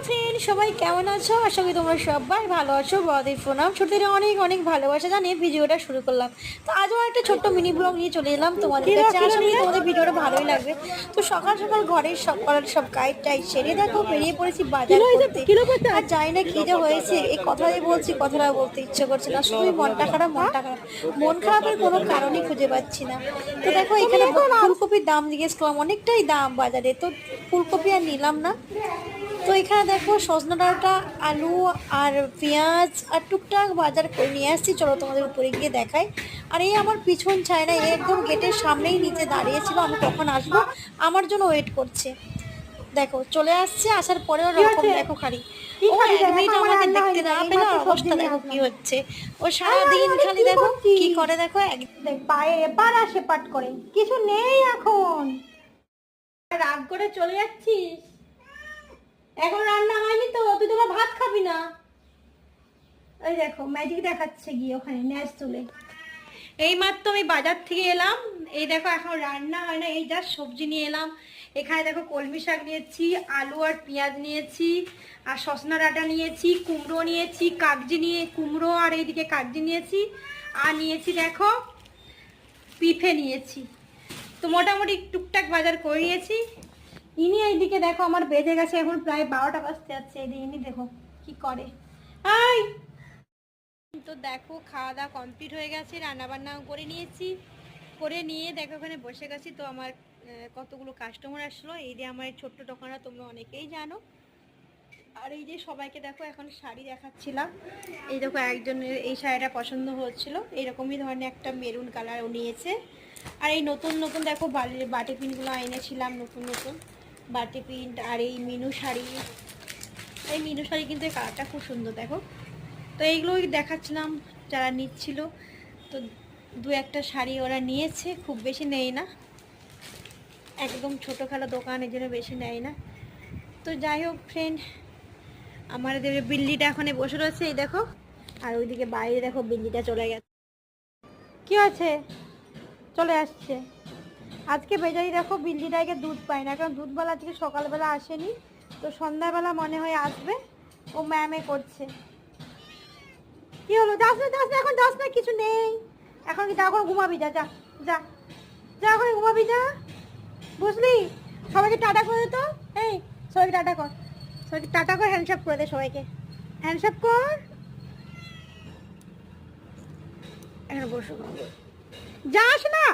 Friend, সবাই কেমন আছো? আশা করি তোমরা সবাই ভালো আছো। বড়দের প্রণাম, ছোটদের অনেক অনেক ভালোবাসা জানিয়ে ভিডিওটা শুরু করলাম। তো আজও একটা ছোট্ট মিনি ব্লগ নিয়ে চলে এলাম তোমাদের কাছে। আশা করি তোমাদের ভিডিওটা ভালোই লাগবে। তো সকাল সকাল ঘরের সব কাজ টাইজ সেরে দেখো বেরিয়ে পড়েছি বাজার করতে। আর জানি না কি যে হয়েছে, এই কথাই বলছি, কথাটা বলতে ইচ্ছে করছে না, শুধুই মনটা খারাপ। মন খারাপের কোনো কারণই খুঁজে পাচ্ছি না। তো দেখো এখানে ফুলকপির দাম জিজ্ঞেস করলাম, অনেকটাই দাম বাজারে, তো ফুলকপি আর নিলাম না। তো এখানে দেখো সজনা ডাঁটা, আলু আর পেঁয়াজ আর টুকটাক বাজার করে নিয়ে আসছি। চলো তোমাদের উপরে গিয়ে দেখাই। আর এই আমার পিছন ছায় না, একদম গেটের সামনেই নিচে দাঁড়িয়েছিল, আমি কখন আসবো আমার জন্য ওয়েট করছে। দেখো চলে আসছে, আসার পরেও রকম দেখো খালি ও এক মিনিট আমাকে দেখতে না পেলে অবস্থা দেখো কি হচ্ছে। ও সারাদিন খালি দেখো কি করে, দেখো এবার আসে পাট করে কিছু নেই এখন, রাগ করে চলে যাচ্ছিস। এখন রান্না হয়নি তো, তুই তোমার ভাত খাবি না। এই দেখো ম্যাজিক দেখাচ্ছে গিয়ে ওখানে ন্যাচ তুলে। এই মাত্র আমি বাজার থেকে এলাম, এই দেখো এখন রান্না হয় না, এই যা সবজি নিয়ে এলাম। এখানে দেখো কলমি শাক নিয়েছি, আলু আর পেঁয়াজ নিয়েছি, আর সজনা ডাঁটা নিয়েছি, কুমড়ো নিয়েছি, কুমড়ো আর এইদিকে কাগজি নিয়েছি, আর নিয়েছি দেখো পিঠে নিয়েছি। তো মোটামুটি টুকটাক বাজার করে নিয়েছি। ইনি এইদিকে দেখো আমার বেজে গেছে এখন প্রায় 12টা বাজতে যাচ্ছে। ইনি দেখো কি করে। তো দেখো খাওয়া দাওয়া কমপ্লিট হয়ে গেছে, রান্নাবান্নাও করে নিয়েছি, করে নিয়ে দেখো ওখানে বসে গেছি। তো আমার কতগুলো কাস্টমার আসলো, এই যে আমার ছোট্ট দোকানটা তোমরা অনেকেই জানো। আর এই যে সবাইকে দেখো এখন শাড়ি দেখাচ্ছিলাম। এই দেখো একজনের এই শাড়িটা পছন্দ হচ্ছিল, এইরকমই ধরনের একটা মেরুন কালার ও নিয়েছে। আর এই নতুন নতুন দেখো বাটি পিনগুলো এনেছিলাম, নতুন নতুন বাটি প্রিন্ট। আর এই মিনু শাড়ি কিন্তু এই কালারটা খুব সুন্দর দেখো। তো এইগুলোই দেখাচ্ছিলাম যারা নিচ্ছিল। তো দু একটা শাড়ি ওরা নিয়েছে, খুব বেশি নেয় না, একদম ছোটোখাটো দোকান, এই জন্য বেশি নেয় না। তো যাই হোক ফ্রেন্ড, আমার বিল্লিটা এখন বসে রয়েছে এই দেখো, আর ওইদিকে বাইরে দেখো বিল্লিটা চলে গেছে। কি আছে? চলে আসছে। আজকে বেজারি দেখো বিল্লিটাকে দুধ পায় না, কারণ দুধবেলা আজকে সকালবেলা আসেনি, তো সন্ধ্যাবেলা মনে হয় আসবে। ও ম্যামে করছে। কি হলো? যাস না এখন, যাস না, কিছু নেই এখন। যা এখন ঘুমাবি, যা যা যা যা এখন ঘুমাবি, যা, বুঝলি? সবাইকে টাটা করে দে তো। এই সবাইকে টাটা কর, সবাইকে টাটা কর, হ্যান্ডশেক করে দে সবাইকে, হ্যান্ডশেক কর। এখানে বসো, যাস না।